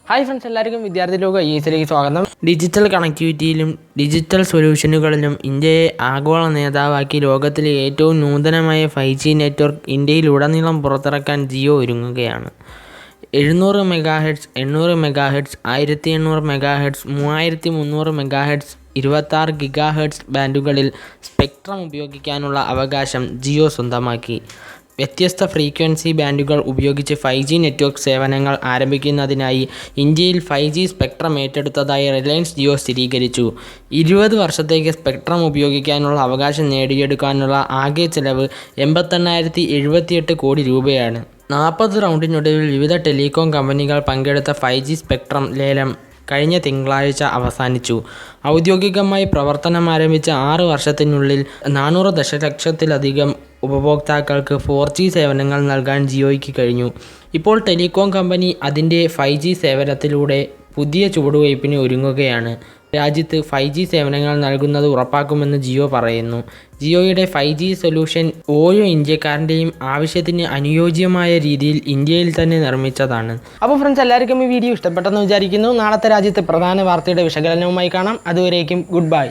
Hi friends, എല്ലാവർക്കും വിദ്യാർത്ഥി ലോക ഈസിലേക്ക് സ്വാഗതം. ഡിജിറ്റൽ കണക്ടിവിറ്റിയിലും ഡിജിറ്റൽ സൊല്യൂഷനുകളിലും ഇന്ത്യയെ ആഗോള നേതാവാക്കി ലോകത്തിലെ ഏറ്റവും നൂതനമായ 5G നെറ്റ്വർക്ക് ഇന്ത്യയിലുടനീളം പുറത്തിറക്കാൻ ജിയോ ഒരുങ്ങുകയാണ്. 700 MHz, 800 MHz, 1800 MHz, 3300 MHz, 26 GHz ബാൻഡുകളിൽ spectrum ഉപയോഗിക്കാനുള്ള അവകാശം ജിയോ സ്വന്തമാക്കി. വ്യത്യസ്ത ഫ്രീക്വൻസി ബാൻഡുകൾ ഉപയോഗിച്ച് 5G നെറ്റ്വർക്ക് സേവനങ്ങൾ ആരംഭിക്കുന്നതിനായി ഇന്ത്യയിൽ 5G സ്പെക്ട്രം ഏറ്റെടുത്തതായി റിലയൻസ് ജിയോ സ്ഥിരീകരിച്ചു. 20 വർഷത്തേക്ക് സ്പെക്ട്രം ഉപയോഗിക്കാനുള്ള അവകാശം നേടിയെടുക്കാനുള്ള ആകെ ചെലവ് 88,078 കോടി രൂപയാണ്. 40 റൗണ്ടിനൊടുവിൽ വിവിധ ടെലികോം കമ്പനികൾ പങ്കെടുത്ത 5G സ്പെക്ട്രം ലേലം കഴിഞ്ഞ തിങ്കളാഴ്ച അവസാനിച്ചു. ഔദ്യോഗികമായി പ്രവർത്തനം ആരംഭിച്ച 6 വർഷത്തിനുള്ളിൽ 400 ദശലക്ഷത്തിലധികം ഉപഭോക്താക്കൾക്ക് 4G സേവനങ്ങൾ നൽകാൻ ജിയോയ്ക്ക് കഴിഞ്ഞു. ഇപ്പോൾ ടെലികോം കമ്പനി അതിൻ്റെ 5G സേവനത്തിലൂടെ പുതിയ ചുവടുവയ്പ്പിന് ഒരുങ്ങുകയാണ്. രാജ്യത്ത് 5G സേവനങ്ങൾ നൽകുന്നത് ഉറപ്പാക്കുമെന്ന് ജിയോ പറയുന്നു. ജിയോയുടെ 5G സൊല്യൂഷൻ ഓരോ ഇന്ത്യക്കാരൻ്റെയും ആവശ്യത്തിന് അനുയോജ്യമായ രീതിയിൽ ഇന്ത്യയിൽ തന്നെ നിർമ്മിച്ചതാണ്. അപ്പോൾ ഫ്രണ്ട്സ്, എല്ലാവർക്കും ഈ വീഡിയോ ഇഷ്ടപ്പെട്ടെന്ന് വിചാരിക്കുന്നു. നാളത്തെ രാജ്യത്തെ പ്രധാന വാർത്തയുടെ വിശകലനവുമായി കാണാം. അതുവരേക്കും ഗുഡ് ബൈ.